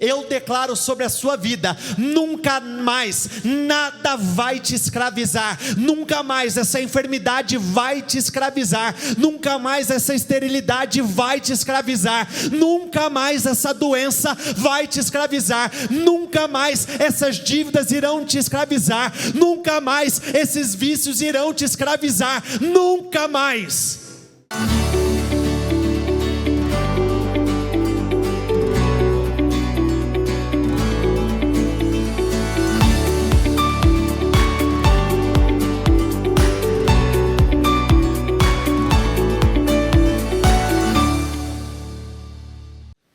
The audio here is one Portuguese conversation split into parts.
Eu declaro sobre a sua vida: nunca mais nada vai te escravizar, nunca mais essa enfermidade vai te escravizar, nunca mais essa esterilidade vai te escravizar, nunca mais essa doença vai te escravizar, nunca mais essas dívidas irão te escravizar, nunca mais esses vícios irão te escravizar, nunca mais.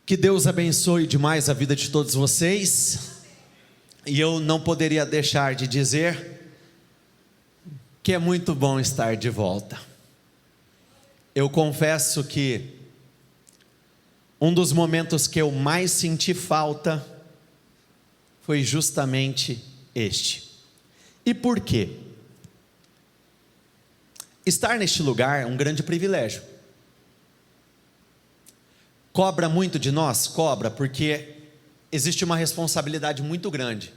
Que Deus abençoe demais a vida de todos vocês. E eu não poderia deixar de dizer que é muito bom estar de volta. Eu confesso que um dos momentos que eu mais senti falta foi justamente este. E por quê? Estar neste lugar é um grande privilégio. Cobra muito de nós? Cobra, porque existe uma responsabilidade muito grande.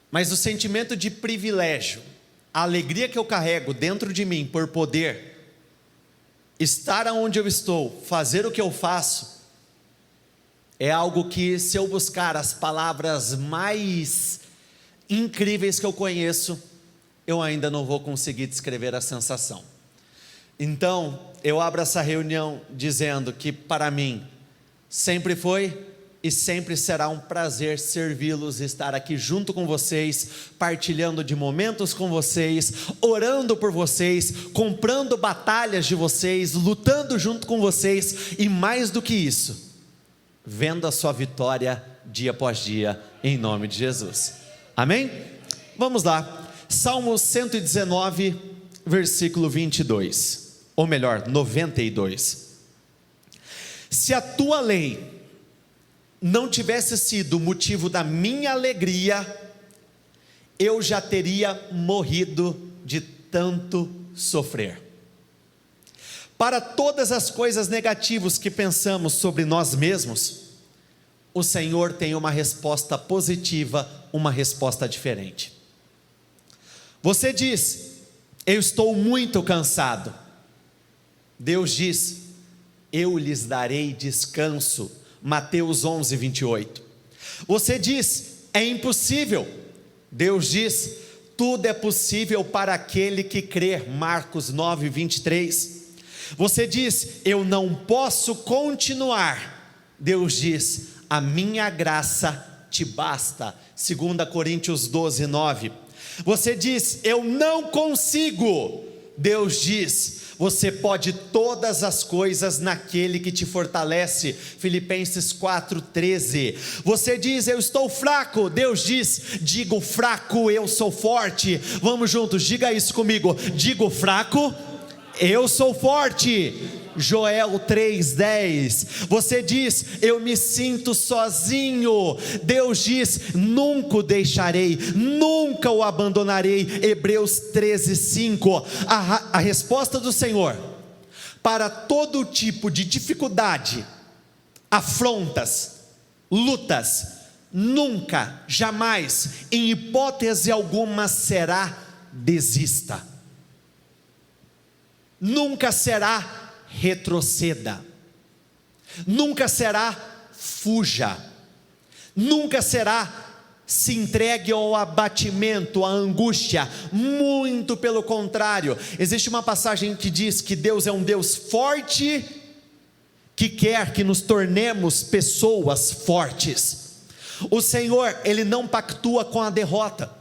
Mas o sentimento de privilégio, a alegria que eu carrego dentro de mim por poder estar onde eu estou, fazer o que eu faço, é algo que, se eu buscar as palavras mais incríveis que eu conheço, eu ainda não vou conseguir descrever a sensação. Então, eu abro essa reunião dizendo que para mim sempre foi e sempre será um prazer servi-los, estar aqui junto com vocês, partilhando de momentos com vocês, orando por vocês, comprando batalhas de vocês, lutando junto com vocês e mais do que isso, vendo a sua vitória dia após dia, em nome de Jesus. Amém? Vamos lá, Salmo 119, versículo 22. Ou melhor, 92. Se a tua lei não tivesse sido motivo da minha alegria, eu já teria morrido de tanto sofrer. Para todas as coisas negativas que pensamos sobre nós mesmos, o Senhor tem uma resposta positiva, uma resposta diferente. Você diz: eu estou muito cansado. Deus diz: eu lhes darei descanso. Mateus 11, 28. Você diz: é impossível. Deus diz: tudo é possível para aquele que crê. Marcos 9, 23. Você diz: eu não posso continuar. Deus diz: a minha graça te basta. 2 Coríntios 12, 9. Você diz: eu não consigo. Deus diz: você pode todas as coisas naquele que te fortalece. Filipenses 4:13. Você diz: eu estou fraco. Deus diz: digo fraco, eu sou forte. Vamos juntos, diga isso comigo. Digo fraco, eu sou forte. Joel 3:10. Você diz: eu me sinto sozinho. Deus diz: nunca o deixarei, nunca o abandonarei. Hebreus 13:5. A resposta do Senhor para todo tipo de dificuldade, afrontas, lutas, nunca, jamais, em hipótese alguma será: desista. Nunca será: retroceda. Nunca será: fuja. Nunca será: se entregue ao abatimento, à angústia. Muito pelo contrário. Existe uma passagem que diz que Deus é um Deus forte, que quer que nos tornemos pessoas fortes. O Senhor, Ele não pactua com a derrota.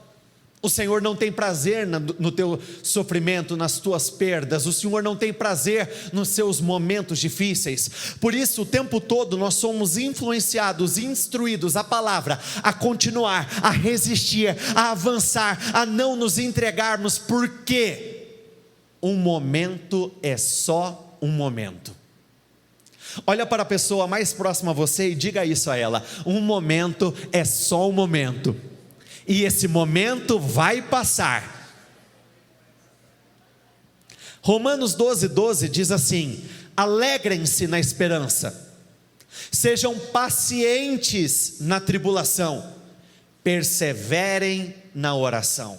O Senhor não tem prazer no teu sofrimento, nas tuas perdas. O Senhor não tem prazer nos seus momentos difíceis. Por isso, o tempo todo nós somos influenciados, instruídos, a palavra, a continuar, a resistir, a avançar, a não nos entregarmos, porque um momento é só um momento. Olha para a pessoa mais próxima a você e diga isso a ela: um momento é só um momento. E esse momento vai passar. Romanos 12:12 diz assim: alegrem-se na esperança, Sejam pacientes na tribulação, perseverem na oração.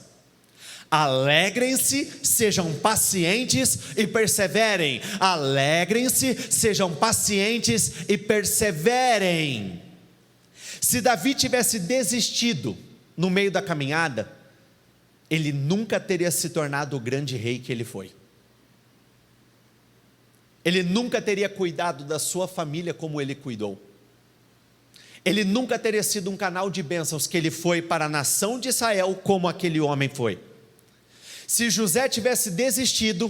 Alegrem-se, sejam pacientes e perseverem. Alegrem-se, sejam pacientes e perseverem. Se Davi tivesse desistido no meio da caminhada, ele nunca teria se tornado o grande rei que ele foi. Ele nunca teria cuidado da sua família como ele cuidou. Ele nunca teria sido um canal de bênçãos que ele foi para a nação de Israel como aquele homem foi. Se José tivesse desistido,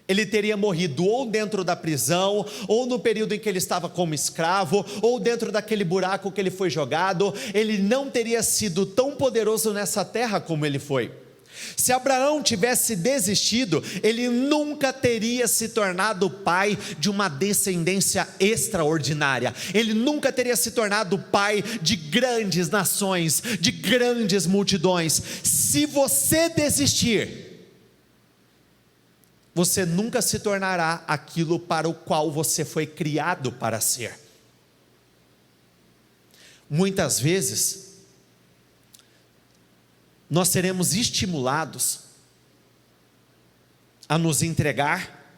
ele teria morrido ou dentro da prisão, ou no período em que ele estava como escravo, ou dentro daquele buraco que ele foi jogado. Ele não teria sido tão poderoso nessa terra como ele foi. Se Abraão tivesse desistido, ele nunca teria se tornado pai de uma descendência extraordinária. Ele nunca teria se tornado pai de grandes nações, de grandes multidões. Se você desistir, você nunca se tornará aquilo para o qual você foi criado para ser. Muitas vezes, nós seremos estimulados a nos entregar,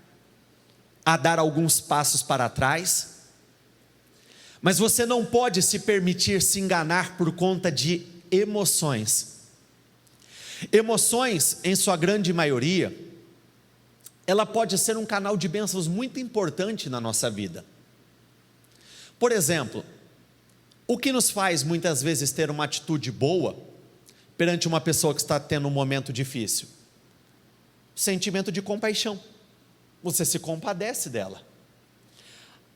a dar alguns passos para trás, mas você não pode se permitir se enganar por conta de emoções. Emoções, em sua grande maioria, ela pode ser um canal de bênçãos muito importante na nossa vida. Por exemplo, o que nos faz muitas vezes ter uma atitude boa perante uma pessoa que está tendo um momento difícil? Sentimento de compaixão. Você se compadece dela.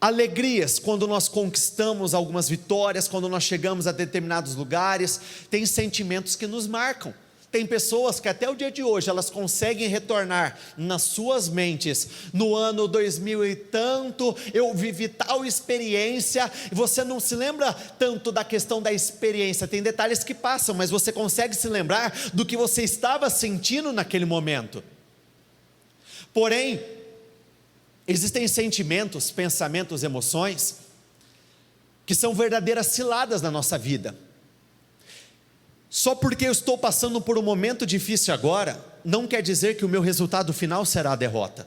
Alegrias, quando nós conquistamos algumas vitórias, quando nós chegamos a determinados lugares, tem sentimentos que nos marcam. Tem pessoas que até o dia de hoje, elas conseguem retornar nas suas mentes, no ano 2000 e tanto, eu vivi tal experiência, e você não se lembra tanto da questão da experiência, tem detalhes que passam, mas você consegue se lembrar do que você estava sentindo naquele momento. Porém, existem sentimentos, pensamentos, emoções, que são verdadeiras ciladas na nossa vida. Só porque eu estou passando por um momento difícil agora, não quer dizer que o meu resultado final será a derrota.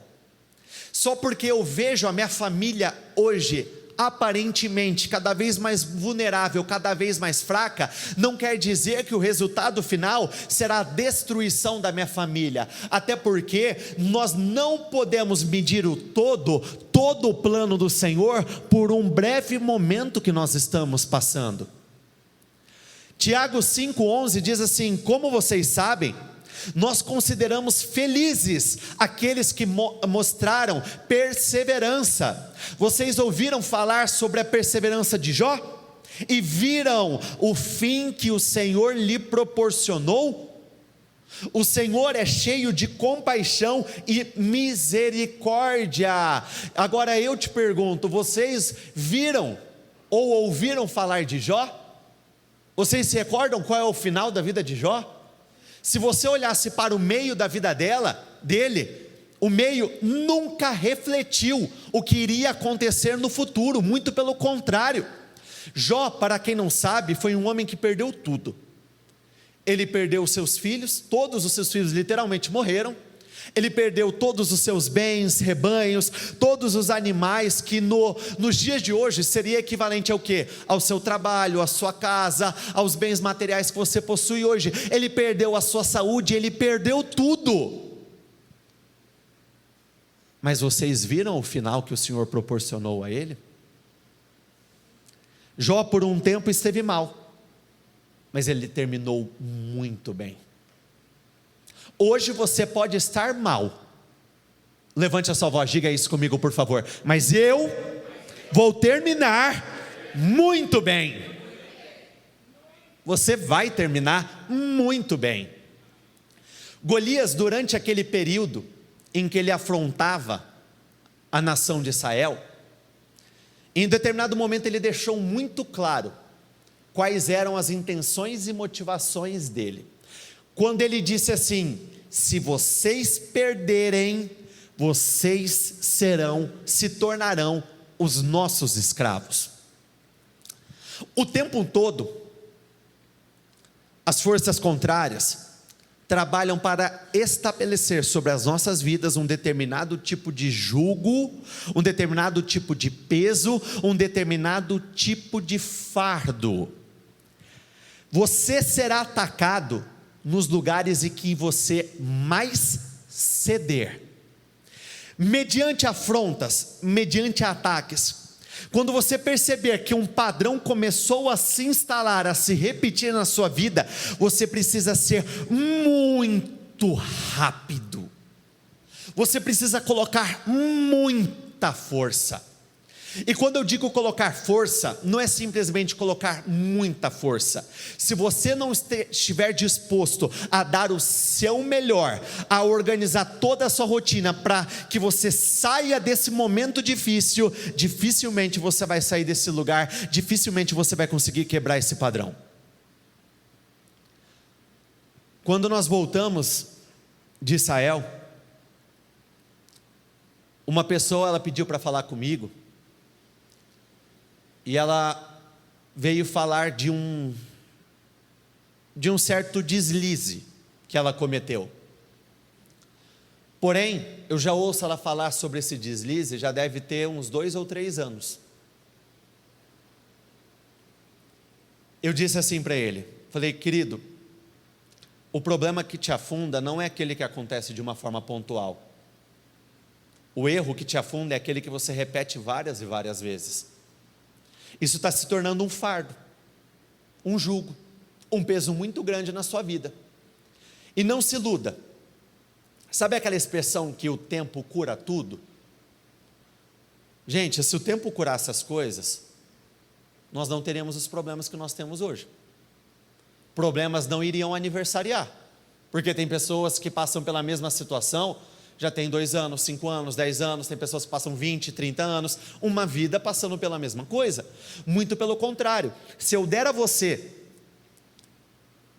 Só porque eu vejo a minha família hoje, aparentemente, cada vez mais vulnerável, cada vez mais fraca, não quer dizer que o resultado final será a destruição da minha família. Até porque nós não podemos medir todo o plano do Senhor por um breve momento que nós estamos passando. Tiago 5,11 diz assim: como vocês sabem, nós consideramos felizes aqueles que mostraram perseverança. Vocês ouviram falar sobre a perseverança de Jó? E viram o fim que o Senhor lhe proporcionou? O Senhor é cheio de compaixão e misericórdia. Agora eu te pergunto, vocês viram ou ouviram falar de Jó? Vocês se recordam qual é o final da vida de Jó? Se você olhasse para o meio da vida dele, o meio nunca refletiu o que iria acontecer no futuro, muito pelo contrário. Jó, para quem não sabe, foi um homem que perdeu tudo. Ele perdeu os seus filhos, todos os seus filhos literalmente morreram. Ele perdeu todos os seus bens, rebanhos, todos os animais que nos dias de hoje seria equivalente ao quê? Ao seu trabalho, à sua casa, aos bens materiais que você possui hoje. Ele perdeu a sua saúde, ele perdeu tudo. Mas vocês viram o final que o Senhor proporcionou a ele? Jó por um tempo esteve mal, mas ele terminou muito bem. Hoje você pode estar mal. Levante a sua voz, diga isso comigo por favor. Mas eu vou terminar muito bem. Você vai terminar muito bem. Golias, durante aquele período em que ele afrontava a nação de Israel, em determinado momento ele deixou muito claro quais eram as intenções e motivações dele. Quando ele disse assim: se vocês perderem, vocês se tornarão os nossos escravos. O tempo todo, as forças contrárias trabalham para estabelecer sobre as nossas vidas um determinado tipo de jugo, um determinado tipo de peso, um determinado tipo de fardo. Você será atacado nos lugares em que você mais ceder, mediante afrontas, mediante ataques. Quando você perceber que um padrão começou a se instalar, a se repetir na sua vida, você precisa ser muito rápido, você precisa colocar muita força. E quando eu digo colocar força, não é simplesmente colocar muita força. Se você não estiver disposto a dar o seu melhor, a organizar toda a sua rotina para que você saia desse momento difícil, dificilmente você vai sair desse lugar, dificilmente você vai conseguir quebrar esse padrão. Quando nós voltamos de Israel, uma pessoa, ela pediu para falar comigo, e ela veio falar de um certo deslize que ela cometeu. Porém, eu já ouço ela falar sobre esse deslize, já deve ter uns 2 ou 3 anos. Eu disse assim para ele, falei: querido, o problema que te afunda não é aquele que acontece de uma forma pontual. O erro que te afunda é aquele que você repete várias e várias vezes. Isso está se tornando um fardo, um jugo, um peso muito grande na sua vida. E não se iluda. Sabe aquela expressão que o tempo cura tudo? Gente, se o tempo curasse as coisas, nós não teríamos os problemas que nós temos hoje. Problemas não iriam aniversariar, porque tem pessoas que passam pela mesma situação, já tem 2 anos, 5 anos, 10 anos, tem pessoas que passam 20, 30 anos, uma vida passando pela mesma coisa. Muito pelo contrário, se eu der a você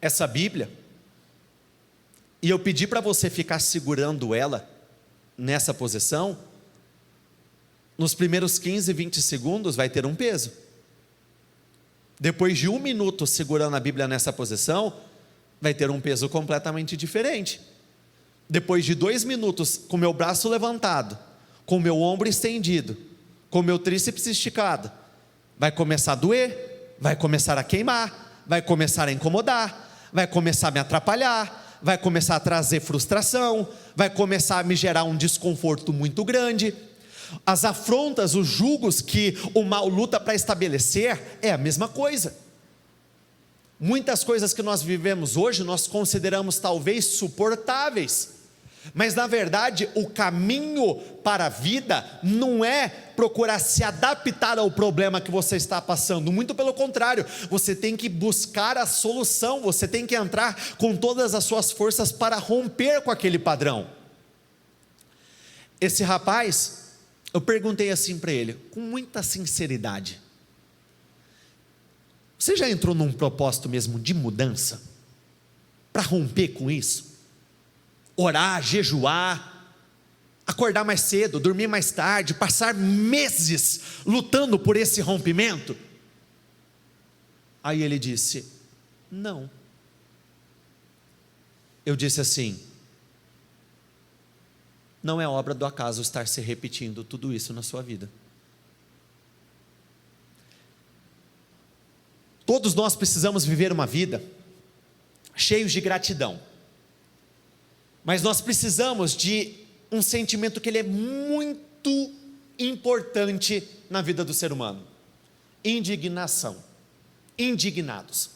essa Bíblia, e eu pedir para você ficar segurando ela, nessa posição, nos primeiros 15, 20 segundos vai ter um peso. Depois de 1 minuto segurando a Bíblia nessa posição, vai ter um peso completamente diferente. Depois de 2 minutos, com meu braço levantado, com meu ombro estendido, com meu tríceps esticado, vai começar a doer, vai começar a queimar, vai começar a incomodar, vai começar a me atrapalhar, vai começar a trazer frustração, vai começar a me gerar um desconforto muito grande. As afrontas, os julgos que o mal luta para estabelecer, é a mesma coisa. Muitas coisas que nós vivemos hoje, nós consideramos talvez suportáveis, mas na verdade o caminho para a vida não é procurar se adaptar ao problema que você está passando, muito pelo contrário, você tem que buscar a solução, você tem que entrar com todas as suas forças para romper com aquele padrão. Esse rapaz, eu perguntei assim para ele, com muita sinceridade: você já entrou num propósito mesmo de mudança? Para romper com isso? Orar, jejuar, acordar mais cedo, dormir mais tarde, passar meses lutando por esse rompimento? Aí ele disse: não. Eu disse assim: não é obra do acaso estar se repetindo tudo isso na sua vida. Todos nós precisamos viver uma vida cheios de gratidão, mas nós precisamos de um sentimento que ele é muito importante na vida do ser humano: indignação. Indignados.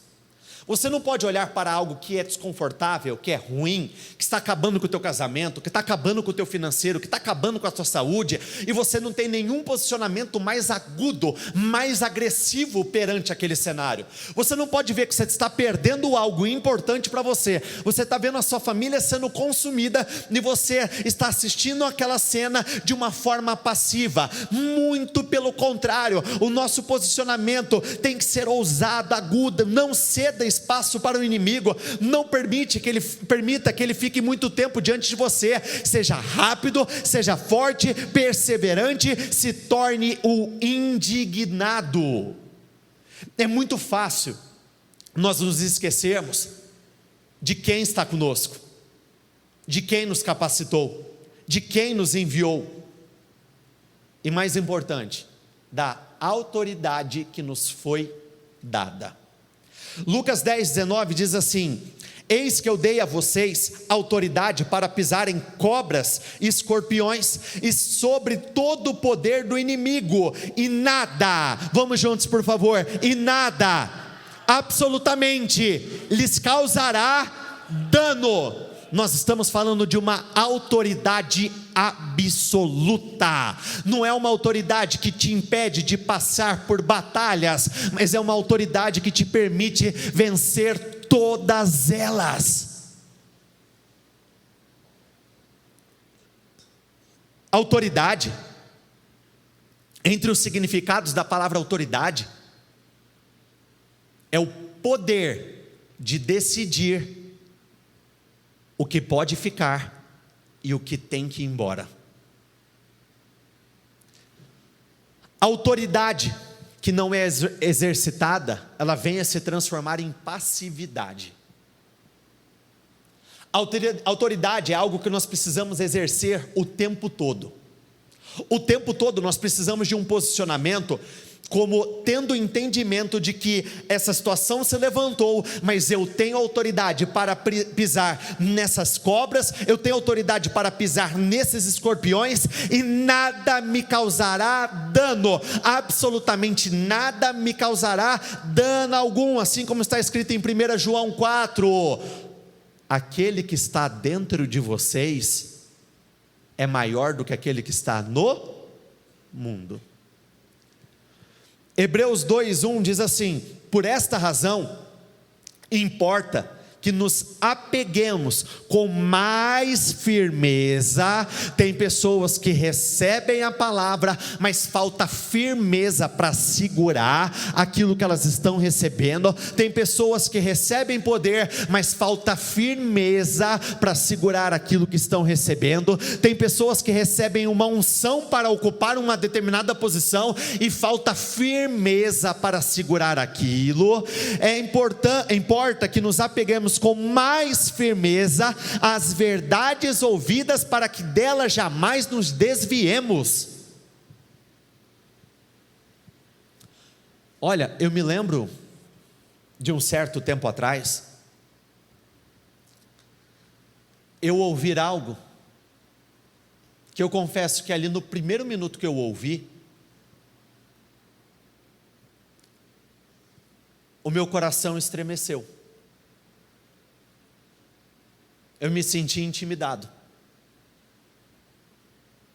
Você não pode olhar para algo que é desconfortável, que é ruim, que está acabando com o teu casamento, que está acabando com o teu financeiro, que está acabando com a tua saúde, e você não tem nenhum posicionamento mais agudo, mais agressivo perante aquele cenário. Você não pode ver que você está perdendo algo importante para você. Você está vendo a sua família sendo consumida e você está assistindo aquela cena de uma forma passiva. Muito pelo contrário, o nosso posicionamento tem que ser ousado, agudo. Não ceda espaço para o inimigo, não permita que ele fique muito tempo diante de você. Seja rápido, seja forte, perseverante, se torne o indignado. É muito fácil nós nos esquecermos de quem está conosco, de quem nos capacitou, de quem nos enviou, e mais importante, da autoridade que nos foi dada. Lucas 10:19 diz assim: eis que eu dei a vocês autoridade para pisar em cobras e escorpiões e sobre todo o poder do inimigo, e nada, vamos juntos por favor, e nada, absolutamente, lhes causará dano. Nós estamos falando de uma autoridade absoluta, não é uma autoridade que te impede de passar por batalhas, mas é uma autoridade que te permite vencer todas elas. Autoridade, entre os significados da palavra autoridade, é o poder de decidir o que pode ficar e o que tem que ir embora. A autoridade que não é exercitada, ela vem a se transformar em passividade. Autoridade é algo que nós precisamos exercer o tempo todo. O tempo todo nós precisamos de um posicionamento, como tendo entendimento de que essa situação se levantou, mas eu tenho autoridade para pisar nessas cobras, eu tenho autoridade para pisar nesses escorpiões, e nada me causará dano, absolutamente nada me causará dano algum, assim como está escrito em 1 João 4, aquele que está dentro de vocês é maior do que aquele que está no mundo. Hebreus 2:1 diz assim: por esta razão, importa que nos apeguemos com mais firmeza. Tem pessoas que recebem a palavra, mas falta firmeza para segurar aquilo que elas estão recebendo. Tem pessoas que recebem poder, mas falta firmeza para segurar aquilo que estão recebendo. Tem pessoas que recebem uma unção para ocupar uma determinada posição e falta firmeza para segurar aquilo. Importa que nos apeguemos com mais firmeza às verdades ouvidas, para que delas jamais nos desviemos. Olha, eu me lembro de um certo tempo atrás, eu ouvir algo, que eu confesso que ali no primeiro minuto que eu ouvi, o meu coração estremeceu. Eu me senti intimidado.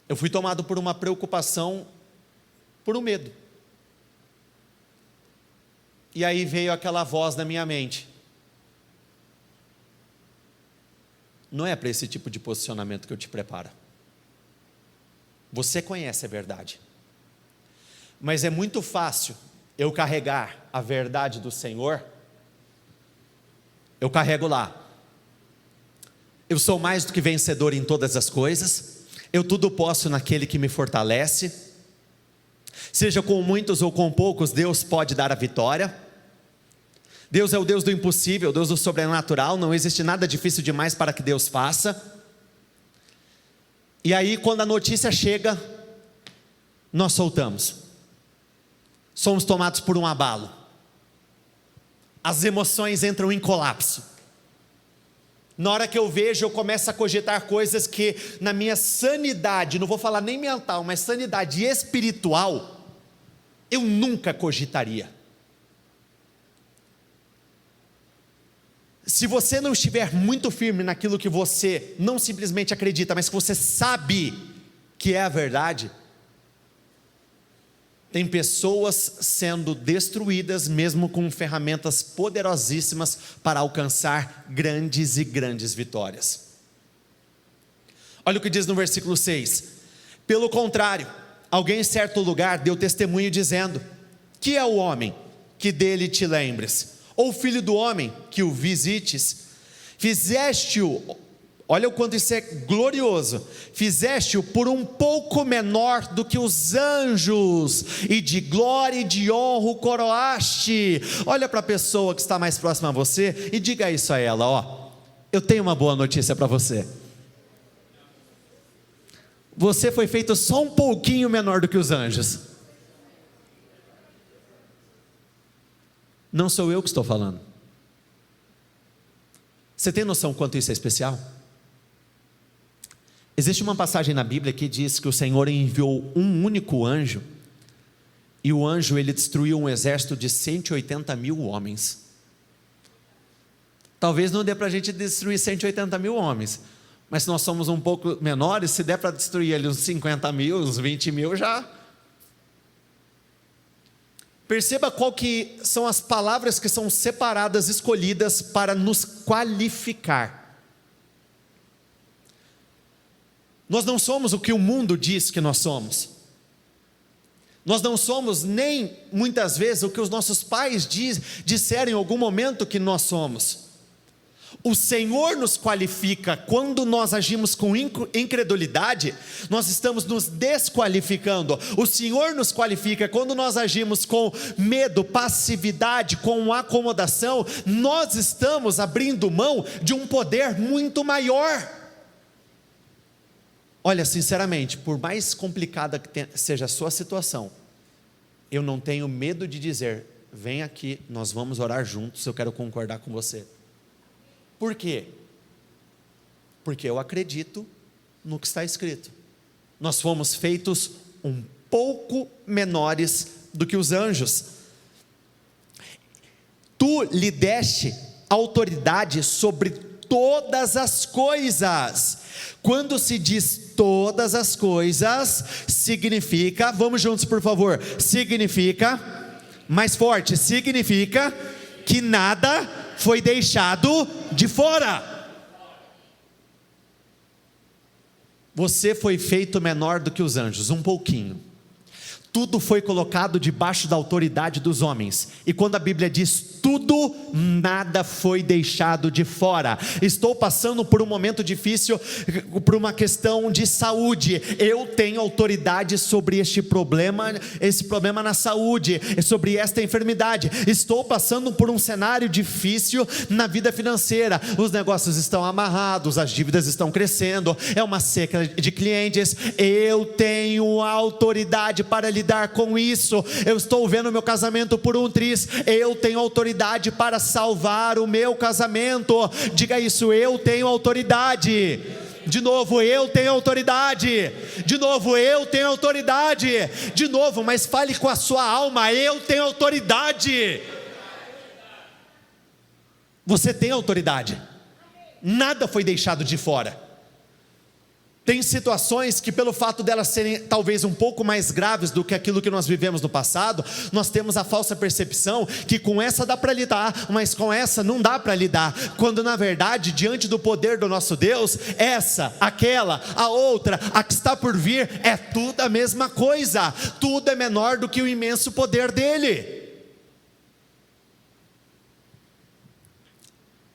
Eu fui tomado por uma preocupação, por um medo. E aí veio aquela voz na minha mente: não é para esse tipo de posicionamento que eu te preparo. Você conhece a verdade, mas é muito fácil eu carregar a verdade do Senhor. Eu carrego lá: eu sou mais do que vencedor em todas as coisas, eu tudo posso naquele que me fortalece. Seja com muitos ou com poucos, Deus pode dar a vitória. Deus é o Deus do impossível, Deus do sobrenatural, não existe nada difícil demais para que Deus faça. E aí, quando a notícia chega, nós soltamos, somos tomados por um abalo, as emoções entram em colapso. Na hora que eu vejo, eu começo a cogitar coisas que na minha sanidade, não vou falar nem mental, mas sanidade espiritual, eu nunca cogitaria. Se você não estiver muito firme naquilo que você não simplesmente acredita, mas que você sabe que é a verdade, tem pessoas sendo destruídas mesmo com ferramentas poderosíssimas para alcançar grandes e grandes vitórias. Olha o que diz no versículo 6: pelo contrário, alguém em certo lugar deu testemunho dizendo: que é o homem que dele te lembres, ou o filho do homem que o visites? Fizeste-o, olha o quanto isso é glorioso, fizeste-o por um pouco menor do que os anjos, e de glória e de honra o coroaste. Olha para a pessoa que está mais próxima a você e diga isso a ela: ó, eu tenho uma boa notícia para você. Você foi feito só um pouquinho menor do que os anjos. Não sou eu que estou falando. Você tem noção quanto isso é especial? Existe uma passagem na Bíblia que diz que o Senhor enviou um único anjo, e o anjo ele destruiu um exército de 180 mil homens. Talvez não dê para a gente destruir 180 mil homens, mas se nós somos um pouco menores, se der para destruir ali uns 50 mil, uns 20 mil já. Perceba qual que são as palavras que são separadas, escolhidas para nos qualificar. Nós não somos o que o mundo diz que nós somos. Nós não somos nem, muitas vezes, o que os nossos pais disseram em algum momento que nós somos. O Senhor nos qualifica. Quando nós agimos com incredulidade, nós estamos nos desqualificando. O Senhor nos qualifica. Quando nós agimos com medo, passividade, com acomodação, nós estamos abrindo mão de um poder muito maior. Olha, sinceramente, por mais complicada que seja a sua situação, eu não tenho medo de dizer: vem aqui, nós vamos orar juntos, eu quero concordar com você. Por quê? Porque eu acredito no que está escrito. Nós fomos feitos um pouco menores do que os anjos. Tu lhe deste autoridade sobre todas as coisas. Quando se diz todas as coisas, significa, vamos juntos por favor, significa, mais forte, significa que nada foi deixado de fora. Você foi feito menor do que os anjos, um pouquinho. Tudo foi colocado debaixo da autoridade dos homens. E quando a Bíblia diz tudo, nada foi deixado de fora. Estou passando por um momento difícil, por uma questão de saúde. Eu tenho autoridade sobre esse problema na saúde, sobre esta enfermidade. Estou passando por um cenário difícil na vida financeira. Os negócios estão amarrados, as dívidas estão crescendo, é uma seca de clientes. Eu tenho autoridade para lidar com isso. Eu estou vendo meu casamento por um triz. Eu tenho autoridade para salvar o meu casamento. Diga isso: eu tenho autoridade. De novo, eu tenho autoridade. De novo, eu tenho autoridade. De novo, mas fale com a sua alma: eu tenho autoridade. Você tem autoridade. Nada foi deixado de fora. Tem situações que, pelo fato delas serem talvez um pouco mais graves do que aquilo que nós vivemos no passado, nós temos a falsa percepção que com essa dá para lidar, mas com essa não dá para lidar, quando na verdade, diante do poder do nosso Deus, essa, aquela, a outra, a que está por vir, é tudo a mesma coisa. Tudo é menor do que o imenso poder dele.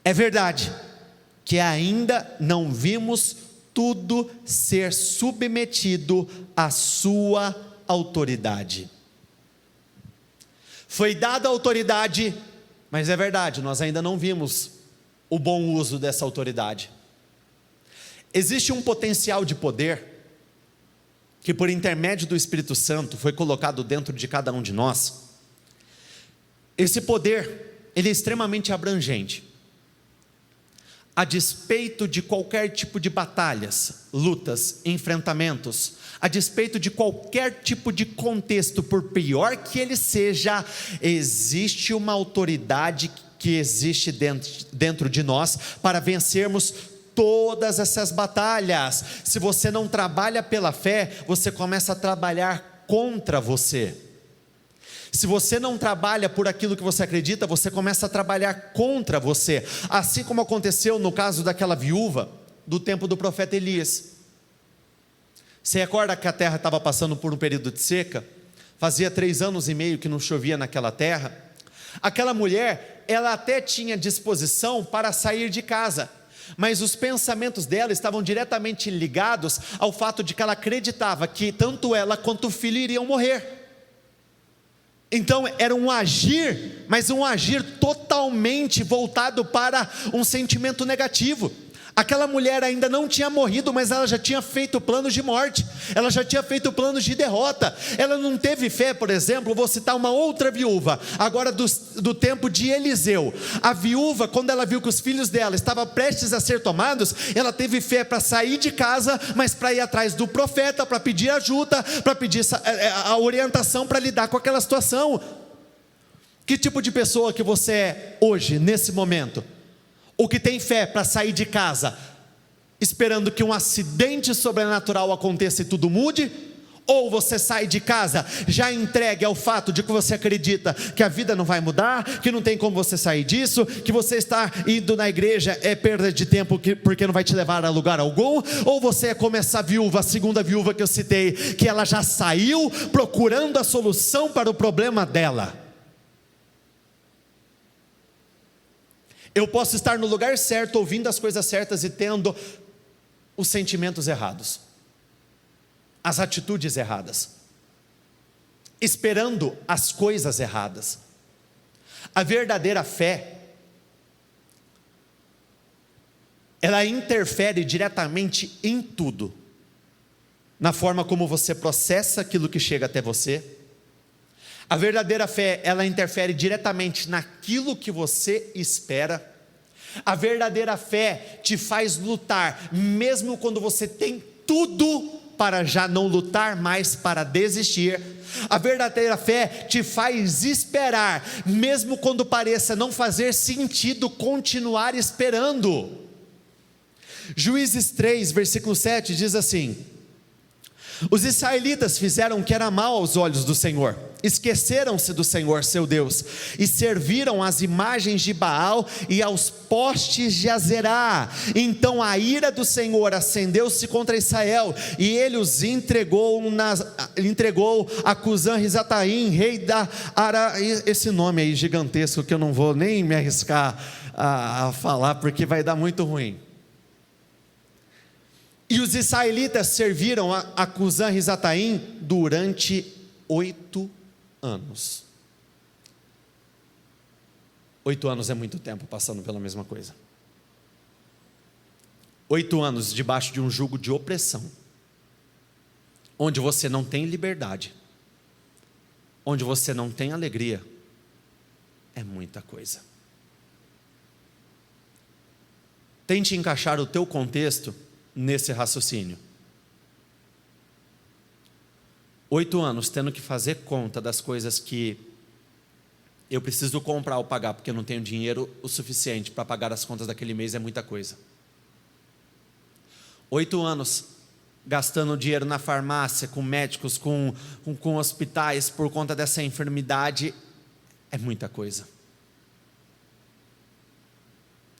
É verdade que ainda não vimos tudo ser submetido à sua autoridade. Foi dada a autoridade, mas é verdade, nós ainda não vimos o bom uso dessa autoridade. Existe um potencial de poder que, por intermédio do Espírito Santo, foi colocado dentro de cada um de nós. Esse poder, ele é extremamente abrangente. A despeito de qualquer tipo de batalhas, lutas, enfrentamentos, a despeito de qualquer tipo de contexto, por pior que ele seja, existe uma autoridade que existe dentro de nós para vencermos todas essas batalhas. Se você não trabalha pela fé, você começa a trabalhar contra você. Se você não trabalha por aquilo que você acredita, você começa a trabalhar contra você. Assim como aconteceu no caso daquela viúva do tempo do profeta Elias. Você recorda que a terra estava passando por um período de seca? Fazia 3 anos e meio que não chovia naquela terra. Aquela mulher, ela até tinha disposição para sair de casa, mas os pensamentos dela estavam diretamente ligados ao fato de que ela acreditava que tanto ela quanto o filho iriam morrer. Então era um agir, mas um agir totalmente voltado para um sentimento negativo. Aquela mulher ainda não tinha morrido, mas ela já tinha feito planos de morte, ela já tinha feito planos de derrota. Ela não teve fé, por exemplo, vou citar uma outra viúva, agora do tempo de Eliseu. A viúva, quando ela viu que os filhos dela estavam prestes a ser tomados, ela teve fé para sair de casa, mas para ir atrás do profeta, para pedir ajuda, para pedir a orientação para lidar com aquela situação. Que tipo de pessoa que você é hoje, nesse momento? O que tem fé para sair de casa, esperando que um acidente sobrenatural aconteça e tudo mude? Ou você sai de casa já entregue ao fato de que você acredita que a vida não vai mudar, que não tem como você sair disso, que você está indo na igreja é perda de tempo porque não vai te levar a lugar algum? Ou você é como essa viúva, a segunda viúva que eu citei, que ela já saiu procurando a solução para o problema dela? Eu posso estar no lugar certo, ouvindo as coisas certas e tendo os sentimentos errados, as atitudes erradas, esperando as coisas erradas. A verdadeira fé, ela interfere diretamente em tudo, na forma como você processa aquilo que chega até você. A verdadeira fé, ela interfere diretamente naquilo que você espera. A verdadeira fé te faz lutar, mesmo quando você tem tudo para já não lutar mais, para desistir. A verdadeira fé te faz esperar, mesmo quando pareça não fazer sentido continuar esperando. Juízes 3, versículo 7 diz assim: os israelitas fizeram o que era mal aos olhos do Senhor, esqueceram-se do Senhor seu Deus, e serviram às imagens de Baal e aos postes de Azerá. Então a ira do Senhor acendeu-se contra Israel, e ele os entregou a Cusã-Risataim, rei da Ara. Esse nome aí gigantesco que eu não vou nem me arriscar a falar, porque vai dar muito ruim. E os israelitas serviram a Cusã-Risataim durante 8 anos. 8 anos é muito tempo passando pela mesma coisa. 8 anos debaixo de um jugo de opressão, onde você não tem liberdade, onde você não tem alegria. É muita coisa. Tente encaixar o teu contexto nesse raciocínio. 8 anos tendo que fazer conta das coisas que eu preciso comprar ou pagar, porque eu não tenho dinheiro o suficiente para pagar as contas daquele mês, é muita coisa. 8 anos gastando dinheiro na farmácia, com médicos, com hospitais, por conta dessa enfermidade, é muita coisa.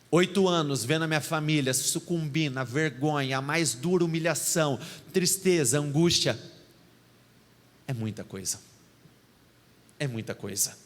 8 anos vendo a minha família sucumbir na vergonha, a mais dura humilhação, tristeza, angústia, é muita coisa. É muita coisa.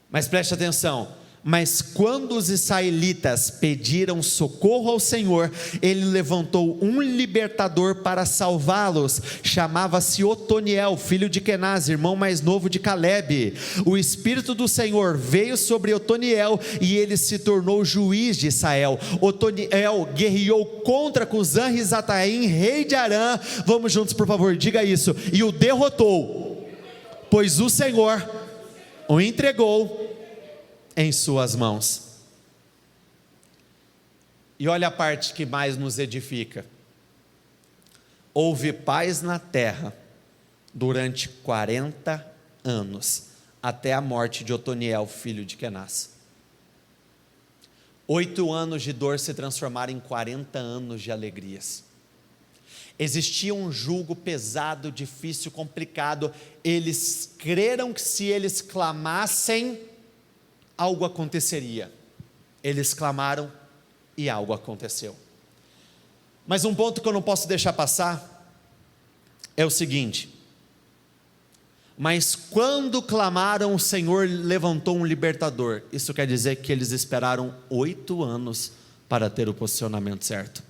Mas preste atenção, mas quando os israelitas pediram socorro ao Senhor, ele levantou um libertador para salvá-los, chamava-se Otoniel, filho de Kenaz, irmão mais novo de Calebe. O Espírito do Senhor veio sobre Otoniel e ele se tornou juiz de Israel. Otoniel guerreou contra Cusã-Risataim, rei de Arã, vamos juntos por favor, diga isso, e o derrotou, pois o Senhor o entregou em suas mãos. E olha a parte que mais nos edifica: houve paz na terra durante 40 anos, até a morte de Otoniel, filho de Kenaz. 8 anos de dor se transformaram em 40 anos de alegrias. Existia um jugo pesado, difícil, complicado. Eles creram que se eles clamassem, algo aconteceria. Eles clamaram e algo aconteceu. Mas um ponto que eu não posso deixar passar é o seguinte: mas quando clamaram, o Senhor levantou um libertador. Isso quer dizer que eles esperaram 8 anos para ter o posicionamento certo.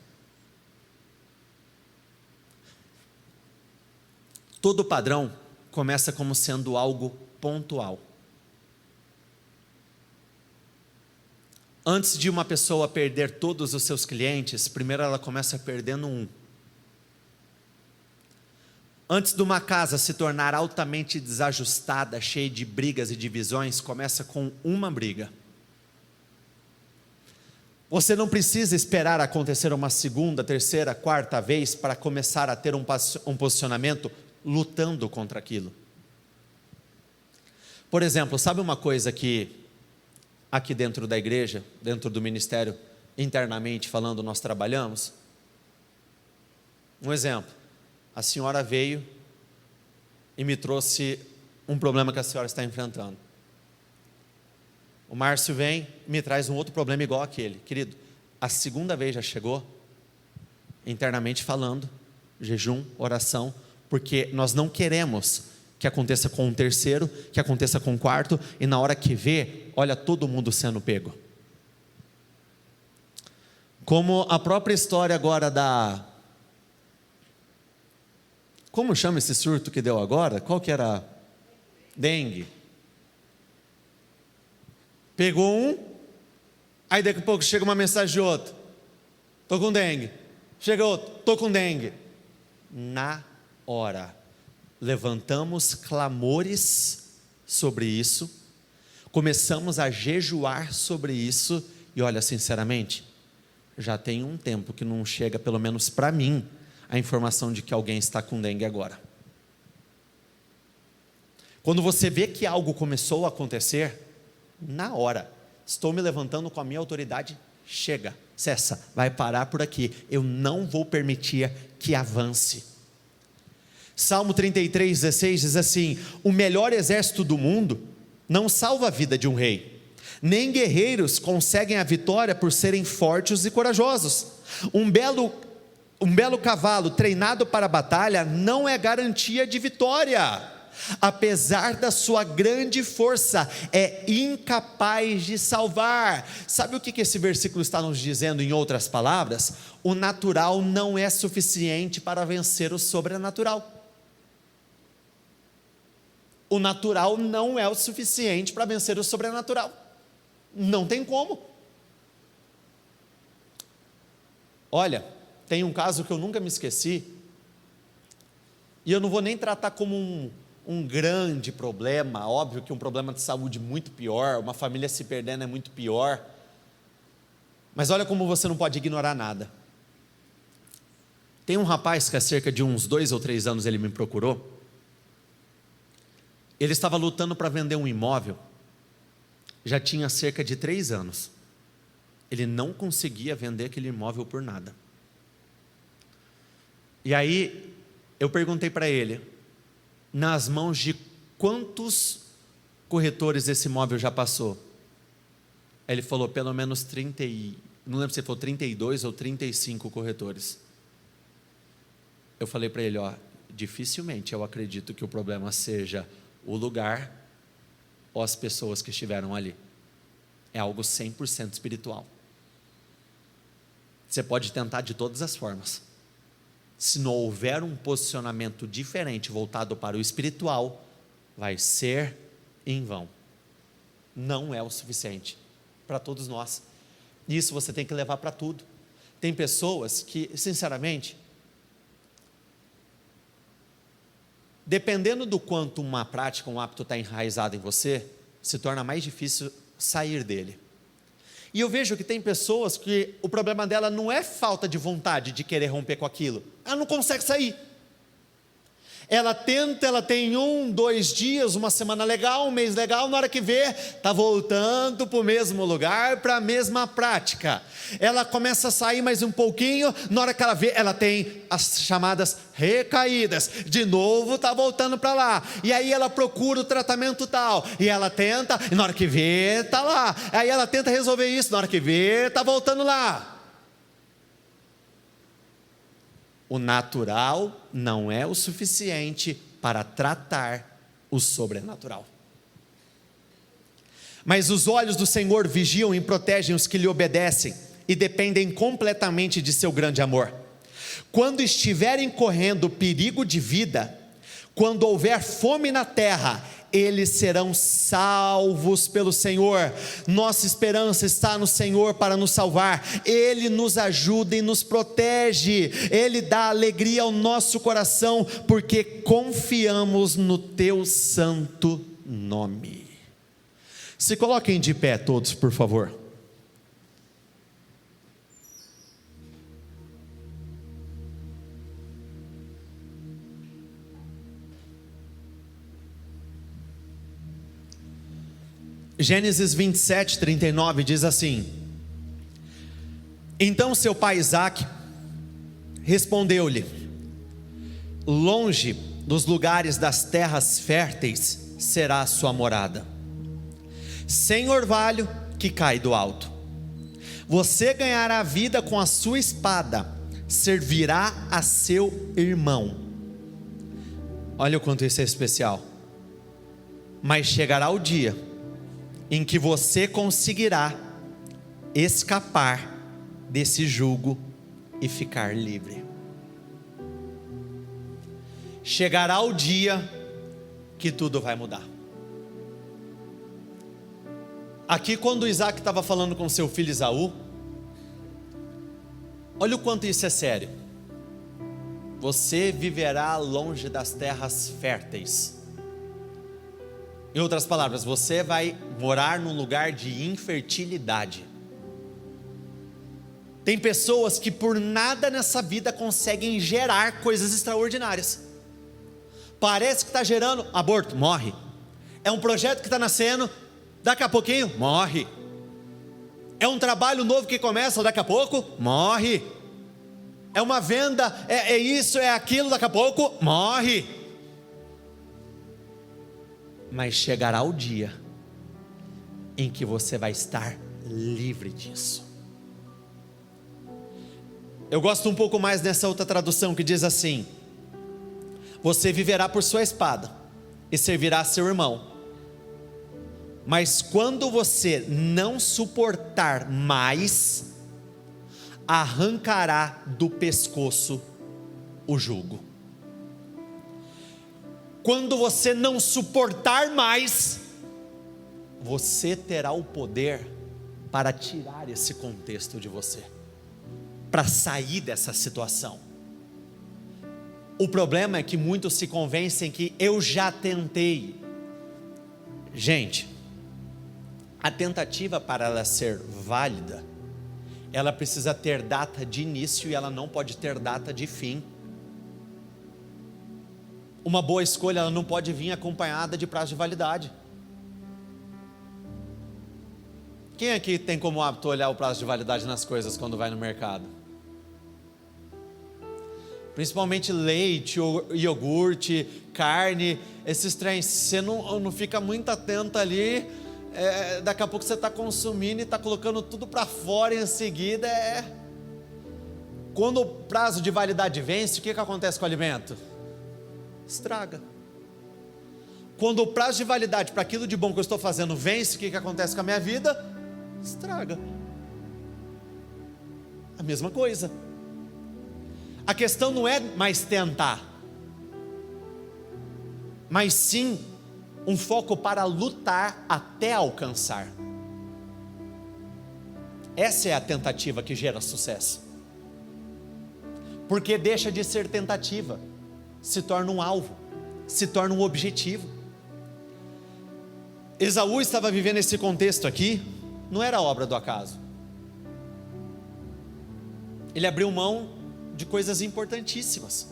Todo padrão começa como sendo algo pontual. Antes de uma pessoa perder todos os seus clientes, primeiro ela começa perdendo um. Antes de uma casa se tornar altamente desajustada, cheia de brigas e divisões, começa com uma briga. Você não precisa esperar acontecer uma segunda, terceira, quarta vez para começar a ter um posicionamento lutando contra aquilo. Por exemplo, sabe uma coisa que aqui dentro da igreja, dentro do ministério, internamente falando, nós trabalhamos? Um exemplo, a senhora veio e me trouxe um problema que a senhora está enfrentando. O Márcio vem e me traz um outro problema igual àquele. Querido, a segunda vez já chegou, internamente falando, jejum, oração, porque nós não queremos que aconteça com um terceiro, que aconteça com um quarto, e na hora que vê, olha todo mundo sendo pego. Como a própria história agora como chama esse surto que deu agora? Qual que era? Dengue. Pegou um, aí daqui a pouco chega uma mensagem de outro. Estou com dengue. Chega outro, estou com dengue. Na hora, levantamos clamores sobre isso, começamos a jejuar sobre isso, e olha, sinceramente, já tem um tempo que não chega, pelo menos para mim, a informação de que alguém está com dengue agora. Quando você vê que algo começou a acontecer, na hora, estou me levantando com a minha autoridade, chega, cessa, vai parar por aqui, eu não vou permitir que avance. Salmo 33:16 diz assim: o melhor exército do mundo não salva a vida de um rei, nem guerreiros conseguem a vitória por serem fortes e corajosos. Um belo cavalo treinado para a batalha não é garantia de vitória. Apesar da sua grande força, é incapaz de salvar. Sabe o que esse versículo está nos dizendo em outras palavras? O natural não é suficiente para vencer o sobrenatural. O natural não é o suficiente para vencer o sobrenatural. Não tem como. Olha, tem um caso que eu nunca me esqueci, e eu não vou nem tratar como um grande problema, óbvio que um problema de saúde muito pior, uma família se perdendo é muito pior, mas olha como você não pode ignorar nada. Tem um rapaz que há cerca de uns 2 ou 3 anos ele me procurou. Ele estava lutando para vender um imóvel, já tinha cerca de 3 anos, ele não conseguia vender aquele imóvel por nada. E aí eu perguntei para ele, nas mãos de quantos corretores esse imóvel já passou? Aí ele falou, pelo menos 30, não lembro se ele falou 32 ou 35 corretores. Eu falei para ele, dificilmente eu acredito que o problema seja o lugar ou as pessoas que estiveram ali. É algo 100% espiritual. Você pode tentar de todas as formas. Se não houver um posicionamento diferente voltado para o espiritual, vai ser em vão. Não é o suficiente para todos nós. Isso você tem que levar para tudo. Tem pessoas que, sinceramente, dependendo do quanto uma prática, um hábito está enraizado em você, se torna mais difícil sair dele. E eu vejo que tem pessoas que o problema dela não é falta de vontade de querer romper com aquilo, ela não consegue sair. Ela tenta, ela tem 1, 2 dias, uma semana legal, um mês legal, na hora que vê, está voltando para o mesmo lugar, para a mesma prática. Ela começa a sair mais um pouquinho, na hora que ela vê, ela tem as chamadas recaídas, de novo está voltando para lá, e aí ela procura o tratamento tal, e ela tenta, e na hora que vê, está lá, aí ela tenta resolver isso, na hora que vê, está voltando lá. O natural não é o suficiente para tratar o sobrenatural. Mas os olhos do Senhor vigiam e protegem os que lhe obedecem, e dependem completamente de seu grande amor. Quando estiverem correndo perigo de vida, quando houver fome na terra, eles serão salvos pelo Senhor. Nossa esperança está no Senhor para nos salvar. Ele nos ajuda e nos protege. Ele dá alegria ao nosso coração, porque confiamos no teu santo nome. Se coloquem de pé todos, por favor. Gênesis 27, 39 diz assim: Então seu pai Isaque respondeu-lhe: Longe dos lugares das terras férteis será a sua morada, sem orvalho que cai do alto. Você ganhará a vida com a sua espada, servirá a seu irmão. Olha o quanto isso é especial. Mas chegará o dia em que você conseguirá escapar desse jugo e ficar livre. Chegará o dia que tudo vai mudar. Aqui, quando Isaac estava falando com seu filho Esaú, olha o quanto isso é sério. Você viverá longe das terras férteis. Em outras palavras, você vai morar num lugar de infertilidade. Tem pessoas que por nada nessa vida conseguem gerar coisas extraordinárias. Parece que está gerando aborto, morre. É um projeto que está nascendo, daqui a pouquinho, morre. É um trabalho novo que começa, daqui a pouco, morre. É uma venda, é isso, é aquilo, daqui a pouco, morre. Mas chegará o dia em que você vai estar livre disso. Eu gosto um pouco mais dessa outra tradução que diz assim: você viverá por sua espada e servirá a seu irmão. Mas quando você não suportar mais, arrancará do pescoço o jugo. Quando você não suportar mais, você terá o poder para tirar esse contexto de você, para sair dessa situação. O problema é que muitos se convencem que eu já tentei. Gente, a tentativa, para ela ser válida, ela precisa ter data de início e ela não pode ter data de fim. Uma boa escolha, ela não pode vir acompanhada de prazo de validade. Quem aqui tem como hábito olhar o prazo de validade nas coisas quando vai no mercado? Principalmente leite, iogurte, carne, esses trens. Você não fica muito atento ali, daqui a pouco você está consumindo e está colocando tudo para fora em seguida. Quando o prazo de validade vence, o que acontece com o alimento? Estraga. Quando o prazo de validade para aquilo de bom que eu estou fazendo vence, o que acontece com a minha vida? Estraga. A mesma coisa. A questão não é mais tentar, mas sim um foco para lutar até alcançar. Essa é a tentativa que gera sucesso, porque deixa de ser tentativa, se torna um alvo, se torna um objetivo. Esaú estava vivendo esse contexto aqui, não era obra do acaso. Ele abriu mão de coisas importantíssimas,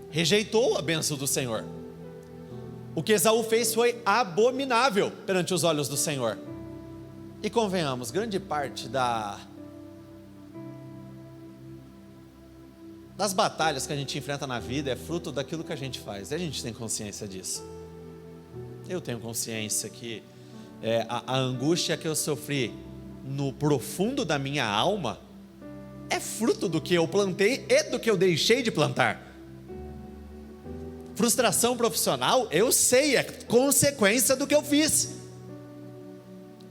rejeitou a bênção do Senhor. O que Esaú fez foi abominável perante os olhos do Senhor. E convenhamos, grande parte das batalhas que a gente enfrenta na vida é fruto daquilo que a gente faz, e a gente tem consciência disso. Eu tenho consciência que a angústia que eu sofri no profundo da minha alma é fruto do que eu plantei e do que eu deixei de plantar. Frustração profissional, eu sei, é consequência do que eu fiz.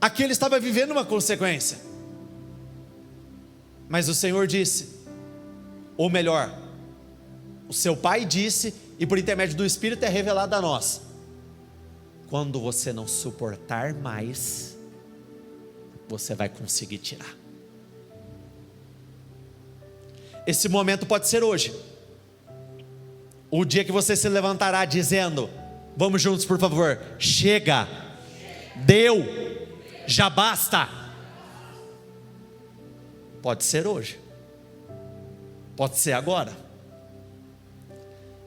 Aqui ele estava vivendo uma consequência. Mas o Senhor disse, ou melhor, o seu Pai disse, e por intermédio do Espírito é revelado a nós: quando você não suportar mais, você vai conseguir tirar. Esse momento pode ser hoje, o dia que você se levantará dizendo: vamos juntos por favor, chega, deu, já basta. Pode ser hoje, pode ser agora.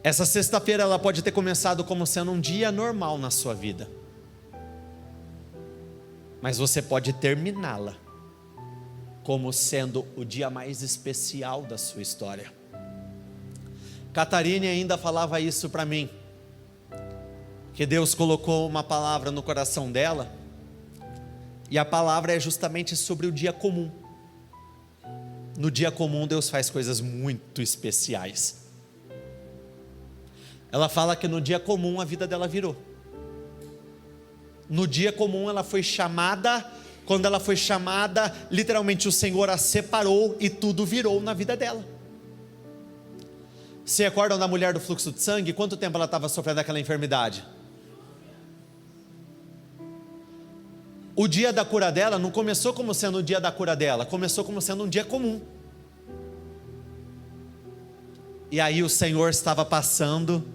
Essa sexta-feira ela pode ter começado como sendo um dia normal na sua vida, mas você pode terminá-la como sendo o dia mais especial da sua história. Catarine ainda falava isso para mim, que Deus colocou uma palavra no coração dela, e a palavra é justamente sobre o dia comum. No dia comum Deus faz coisas muito especiais. Ela fala que no dia comum a vida dela virou. No dia comum ela foi chamada, quando ela foi chamada, literalmente o Senhor a separou e tudo virou na vida dela. Se recordam da mulher do fluxo de sangue? Quanto tempo ela estava sofrendo aquela enfermidade? O dia da cura dela não começou como sendo o dia da cura dela, começou como sendo um dia comum. E aí o Senhor estava passando,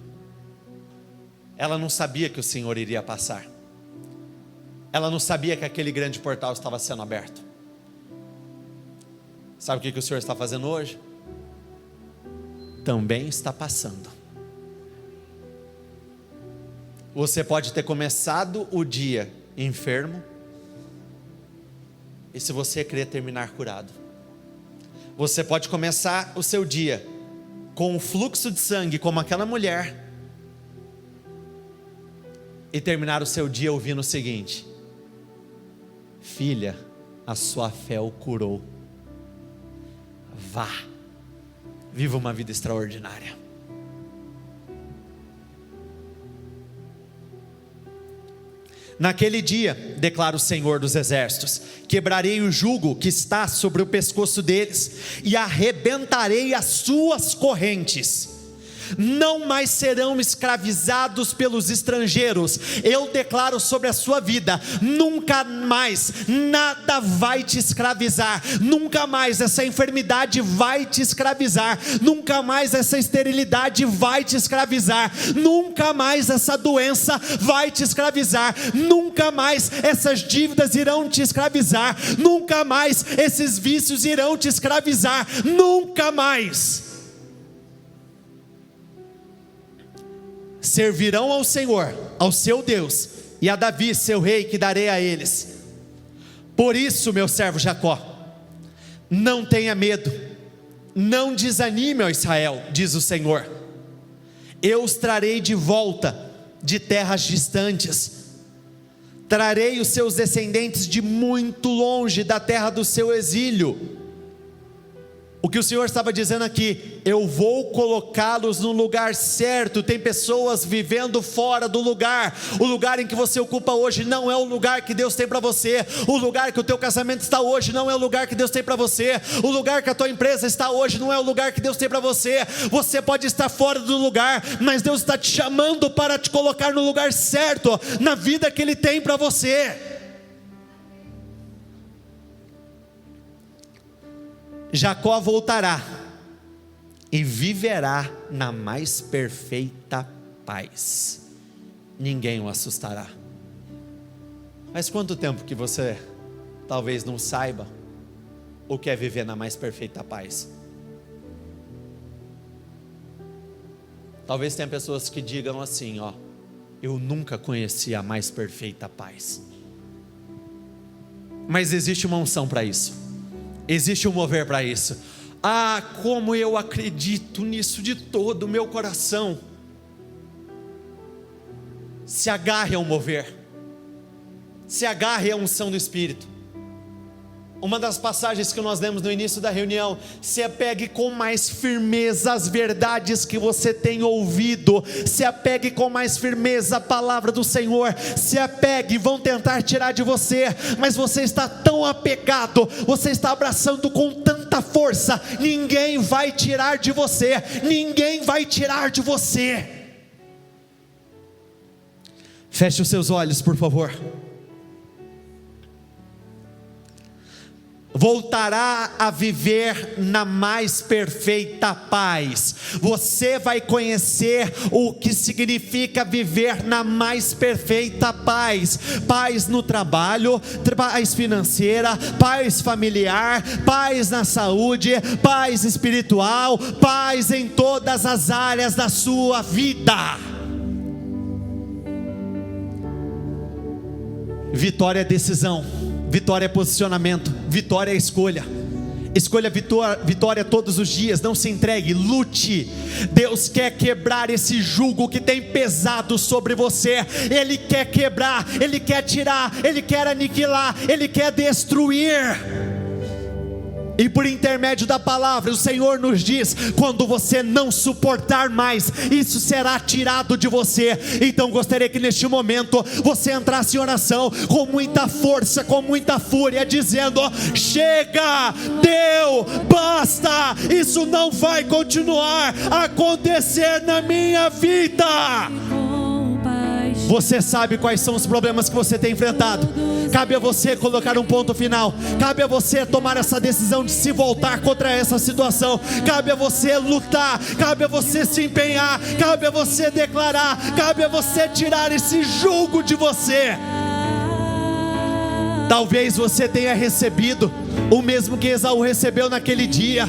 ela não sabia que o Senhor iria passar, ela não sabia que aquele grande portal estava sendo aberto. Sabe o que o Senhor está fazendo hoje? Também está passando. Você pode ter começado o dia enfermo, e se você querer terminar curado, você pode começar o seu dia com um fluxo de sangue como aquela mulher, e terminar o seu dia ouvindo o seguinte: filha, a sua fé o curou, vá, viva uma vida extraordinária. Naquele dia, declara o Senhor dos Exércitos, quebrarei o jugo que está sobre o pescoço deles, e arrebentarei as suas correntes. Não mais serão escravizados pelos estrangeiros. Eu declaro sobre a sua vida: nunca mais nada vai te escravizar, nunca mais essa enfermidade vai te escravizar, nunca mais essa esterilidade vai te escravizar, nunca mais essa doença vai te escravizar, nunca mais essas dívidas irão te escravizar, nunca mais esses vícios irão te escravizar, nunca mais. Servirão ao Senhor, ao seu Deus, e a Davi seu rei, que darei a eles. Por isso, meu servo Jacó, não tenha medo, não desanime, ó Israel, diz o Senhor. Eu os trarei de volta de terras distantes, trarei os seus descendentes de muito longe da terra do seu exílio. O que o Senhor estava dizendo aqui: eu vou colocá-los no lugar certo. Tem pessoas vivendo fora do lugar. O lugar em que você ocupa hoje não é o lugar que Deus tem para você. O lugar que o teu casamento está hoje não é o lugar que Deus tem para você. O lugar que a tua empresa está hoje não é o lugar que Deus tem para você. Você pode estar fora do lugar, mas Deus está te chamando para te colocar no lugar certo, na vida que Ele tem para você. Jacó voltará e viverá na mais perfeita paz, ninguém o assustará. Mas quanto tempo que você talvez não saiba o que é viver na mais perfeita paz? Talvez tenha pessoas que digam assim: ó, eu nunca conheci a mais perfeita paz. Mas existe uma unção para isso. Existe um mover para isso. Ah, como eu acredito nisso de todo o meu coração. Se agarre ao mover, se agarre à unção do Espírito. Uma das passagens que nós lemos no início da reunião: se apegue com mais firmeza às verdades que você tem ouvido, se apegue com mais firmeza à palavra do Senhor, se apegue. Vão tentar tirar de você, mas você está tão apegado, você está abraçando com tanta força, ninguém vai tirar de você, ninguém vai tirar de você. Feche os seus olhos, por favor. Voltará a viver na mais perfeita paz. Você vai conhecer o que significa viver na mais perfeita paz. Paz no trabalho, paz financeira, paz familiar, paz na saúde, paz espiritual, paz em todas as áreas da sua vida. Vitória é decisão, vitória é posicionamento, vitória é escolha. Escolha vitória todos os dias. Não se entregue, lute. Deus quer quebrar esse jugo que tem pesado sobre você. Ele quer quebrar, Ele quer tirar, Ele quer aniquilar, Ele quer destruir. E por intermédio da palavra, o Senhor nos diz: quando você não suportar mais, isso será tirado de você. Então gostaria que neste momento você entrasse em oração com muita força, com muita fúria, dizendo: chega, deu, basta, isso não vai continuar a acontecer na minha vida. Você sabe quais são os problemas que você tem enfrentado. Cabe a você colocar um ponto final. Cabe a você tomar essa decisão de se voltar contra essa situação. Cabe a você lutar. Cabe a você se empenhar. Cabe a você declarar. Cabe a você tirar esse jugo de você. Talvez você tenha recebido o mesmo que Esaú recebeu naquele dia.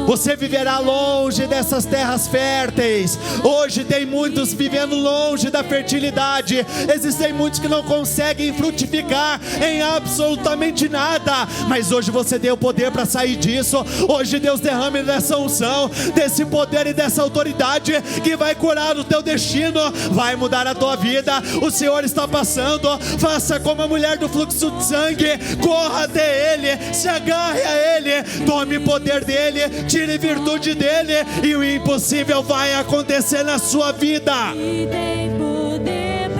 Você viverá longe dessas terras férteis. Hoje tem muitos vivendo longe da fertilidade. Existem muitos que não conseguem frutificar em absolutamente nada. Mas hoje você tem o poder para sair disso. Hoje Deus derrama dessa unção, desse poder e dessa autoridade que vai curar o teu destino, vai mudar a tua vida. O Senhor está passando. Faça como a mulher do fluxo de sangue. Corra até Ele, se agarre a Ele, tome poder dEle, tire virtude dEle, e o impossível vai acontecer na sua vida.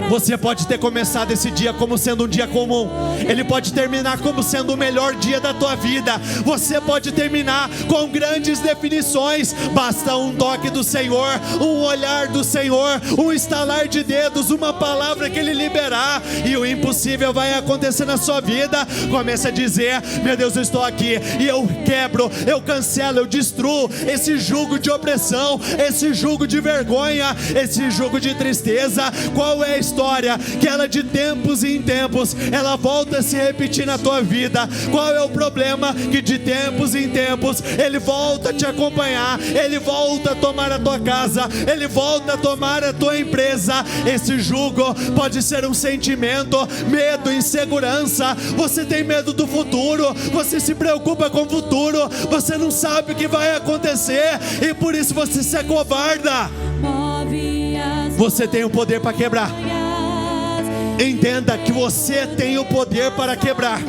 Você pode ter começado esse dia como sendo um dia comum. Ele pode terminar como sendo o melhor dia da tua vida. Você pode terminar com grandes definições. Basta um toque do Senhor, um olhar do Senhor, um estalar de dedos, uma palavra que Ele liberar, e o impossível vai acontecer na sua vida. Comece a dizer: meu Deus, eu estou aqui e eu quebro, eu cancelo, eu destruo esse jugo de opressão, esse jugo de vergonha, esse jugo de tristeza. Qual é a história? Que ela de tempos em tempos ela volta a se repetir na tua vida. Qual é o problema? Que de tempos em tempos ele volta a te acompanhar, ele volta a tomar a tua casa, ele volta a tomar a tua empresa. Esse jugo pode ser um sentimento, medo, insegurança. Você tem medo do futuro, você se preocupa com o futuro, você não sabe o que vai acontecer e por isso você se acovarda. Você tem o poder para quebrar. Entenda que você tem o poder para quebrar.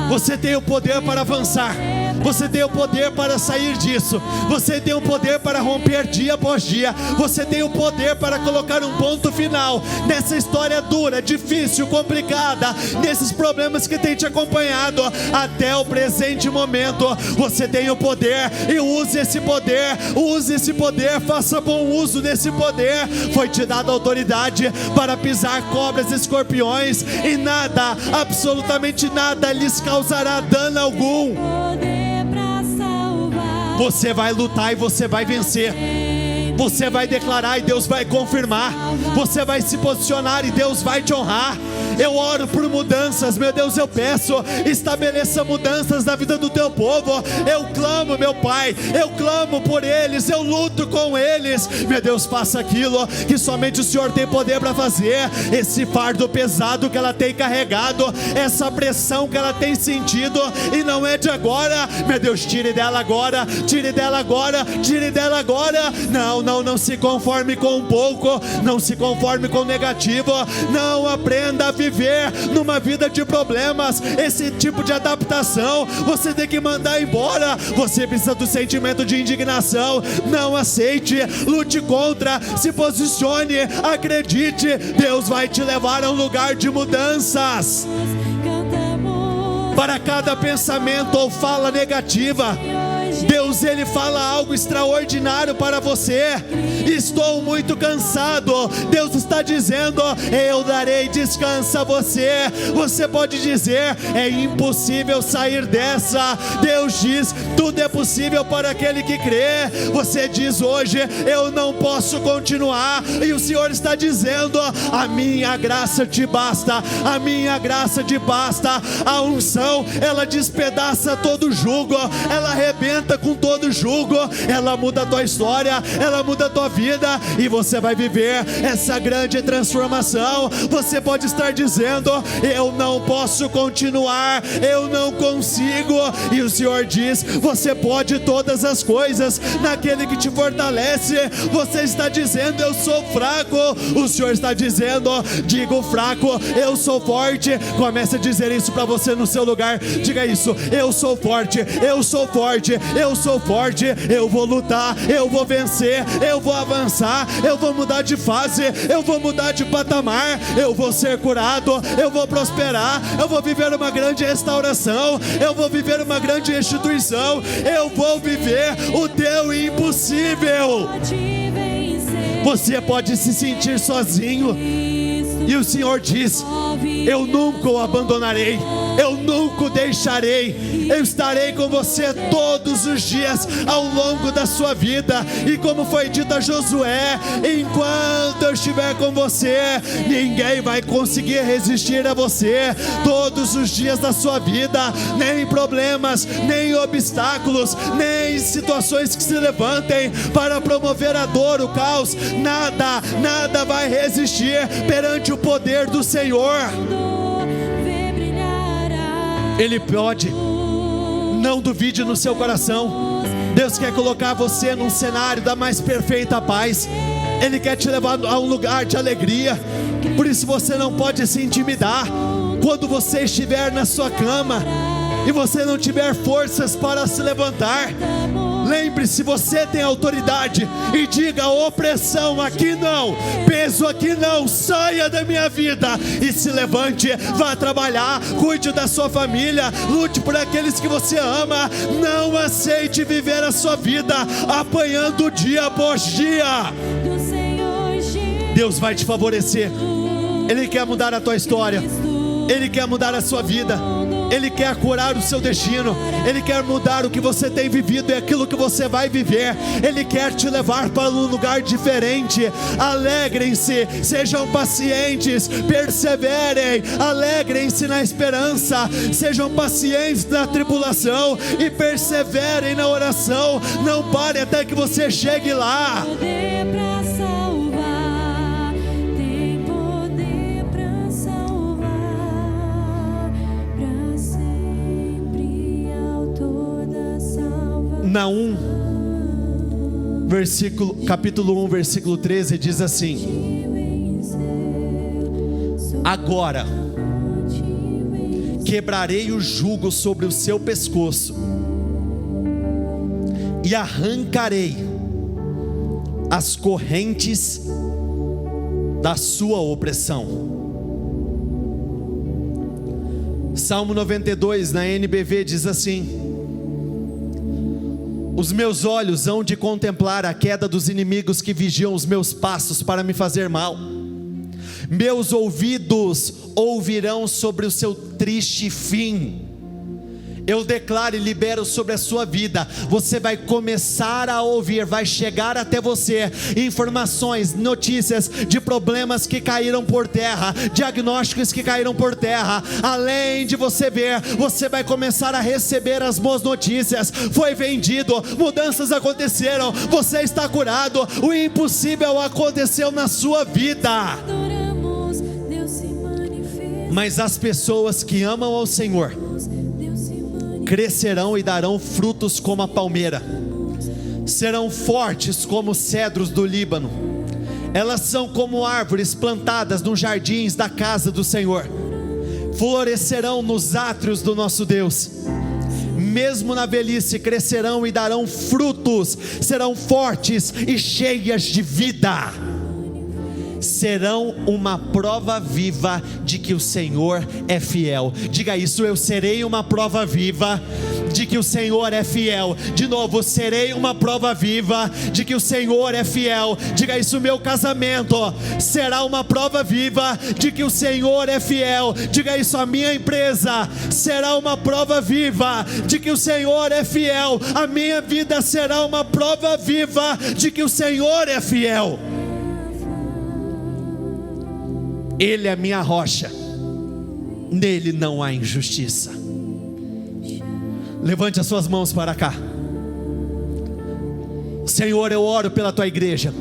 Você tem o poder para avançar. Você tem o poder para sair disso. Você tem o poder para romper dia após dia. Você tem o poder para colocar um ponto final nessa história dura, difícil, complicada, nesses problemas que tem te acompanhado até o presente momento. Você tem o poder e use esse poder. Use esse poder, faça bom uso desse poder. Foi te dada autoridade para pisar cobras e escorpiões, e nada, absolutamente nada lhes causará dano algum. Você vai lutar e você vai vencer. Você vai declarar e Deus vai confirmar. Você vai se posicionar e Deus vai te honrar. Eu oro por mudanças, meu Deus, eu peço, estabeleça mudanças na vida do teu povo. Eu clamo, meu Pai, eu clamo por eles, eu luto com eles. Meu Deus, faça aquilo que somente o Senhor tem poder para fazer. Esse fardo pesado que ela tem carregado, essa pressão que ela tem sentido, e não é de agora. Meu Deus, tire dela agora, tire dela agora, tire dela agora. Não se conforme com um pouco, não se conforme com o negativo. Não aprenda a viver viver numa vida de problemas, esse tipo de adaptação, você tem que mandar embora. Você precisa do sentimento de indignação. Não aceite, lute contra, se posicione, acredite. Deus vai te levar a um lugar de mudanças. Para cada pensamento ou fala negativa, Deus, Ele fala algo extraordinário para você. Estou muito cansado. Deus está dizendo: eu darei descanso a você. Você pode dizer: é impossível sair dessa. Deus diz: tudo é possível para aquele que crê. Você diz hoje: eu não posso continuar. E o Senhor está dizendo: a minha graça te basta. A minha graça te basta. A unção, ela despedaça todo jugo. Ela arrebenta com todo jugo. Ela muda a tua história. Ela muda a tua vida. E você vai viver essa grande transformação. Você pode estar dizendo: eu não posso continuar. Eu não consigo. E o Senhor diz: você pode todas as coisas naquele que te fortalece. Você está dizendo: eu sou fraco. O Senhor está dizendo: digo fraco, eu sou forte. Comece a dizer isso para você no seu lugar. Diga isso: eu sou forte, eu sou forte, eu sou forte. Eu vou lutar, eu vou vencer, eu vou avançar, eu vou mudar de fase, eu vou mudar de patamar, eu vou ser curado, eu vou prosperar, eu vou viver uma grande restauração, eu vou viver uma grande restituição, eu vou viver o teu impossível. Você pode se sentir sozinho, e o Senhor diz: eu nunca o abandonarei, eu nunca o deixarei. Eu estarei com você todos os dias ao longo da sua vida. E como foi dito a Josué: enquanto eu estiver com você, ninguém vai conseguir resistir a você. Todos os dias da sua vida, nem problemas, nem obstáculos, nem situações que se levantem para promover a dor, o caos, nada vai resistir perante o poder do Senhor. Ele pode. Não duvide no seu coração. Deus quer colocar você num cenário da mais perfeita paz. Ele quer te levar a um lugar de alegria. Por isso você não pode se intimidar. Quando você estiver na sua cama e você não tiver forças para se levantar, lembre-se, você tem autoridade, e diga: opressão aqui não, peso aqui não, saia da minha vida, e se levante, vá trabalhar, cuide da sua família, lute por aqueles que você ama. Não aceite viver a sua vida apanhando dia após dia. Deus vai te favorecer. Ele quer mudar a tua história, Ele quer mudar a sua vida, Ele quer curar o seu destino, Ele quer mudar o que você tem vivido e aquilo que você vai viver. Ele quer te levar para um lugar diferente. Alegrem-se, sejam pacientes, perseverem, alegrem-se na esperança, sejam pacientes na tribulação e perseverem na oração. Não pare até que você chegue lá. Naum, capítulo 1, versículo 13 diz assim: agora quebrarei o jugo sobre o seu pescoço e arrancarei as correntes da sua opressão. Salmo 92 na NBV diz assim: os meus olhos hão de contemplar a queda dos inimigos que vigiam os meus passos para me fazer mal. Meus ouvidos ouvirão sobre o seu triste fim. Eu declaro e libero sobre a sua vida. Você vai começar a ouvir, vai chegar até você informações, notícias de problemas que caíram por terra, diagnósticos que caíram por terra. Além de você ver, você vai começar a receber as boas notícias. Foi vendido, mudanças aconteceram, você está curado, o impossível aconteceu na sua vida. Mas as pessoas que amam ao Senhor crescerão e darão frutos como a palmeira, serão fortes como os cedros do Líbano. Elas são como árvores plantadas nos jardins da casa do Senhor. florescerão nos átrios do nosso Deus. Mesmo na velhice crescerão e darão frutos, serão fortes e cheias de vida. Serão uma prova viva de que o Senhor é fiel. Diga isso: eu serei uma prova viva de que o Senhor é fiel. De novo, serei uma prova viva de que o Senhor é fiel. Diga isso: meu casamento será uma prova viva de que o Senhor é fiel. Diga isso: a minha empresa será uma prova viva de que o Senhor é fiel. A minha vida será uma prova viva de que o Senhor é fiel. Ele é a minha rocha, nele não há injustiça. Levante as suas mãos para cá. Senhor, eu oro pela tua igreja.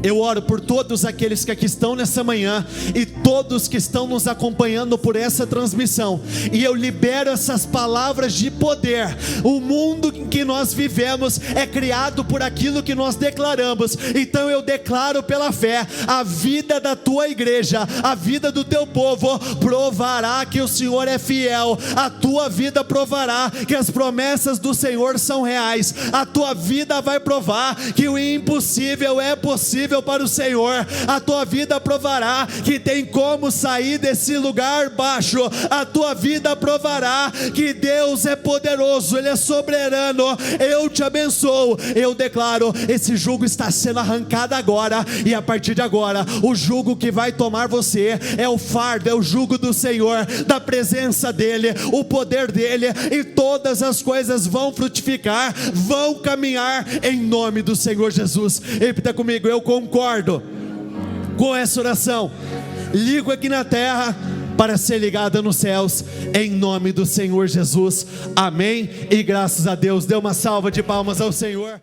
Eu oro por todos aqueles que aqui estão nessa manhã e todos que estão nos acompanhando por essa transmissão, e eu libero essas palavras de poder. O mundo em que nós vivemos é criado por aquilo que nós declaramos. Então eu declaro pela fé: a vida da tua igreja, a vida do teu povo provará que o Senhor é fiel. A tua vida provará que as promessas do Senhor são reais. A tua vida vai provar que o impossível é possível para o Senhor. A tua vida provará que tem como sair desse lugar baixo. A tua vida provará que Deus é poderoso, Ele é soberano. Eu te abençoo, eu declaro: esse jugo está sendo arrancado agora, e a partir de agora, o jugo que vai tomar você é o fardo, é o jugo do Senhor, da presença dEle, o poder dEle, e todas as coisas vão frutificar, vão caminhar em nome do Senhor Jesus. Repita comigo: eu concordo com essa oração. Ligo aqui na terra para ser ligada nos céus, em nome do Senhor Jesus. Amém e graças a Deus. Dê uma salva de palmas ao Senhor.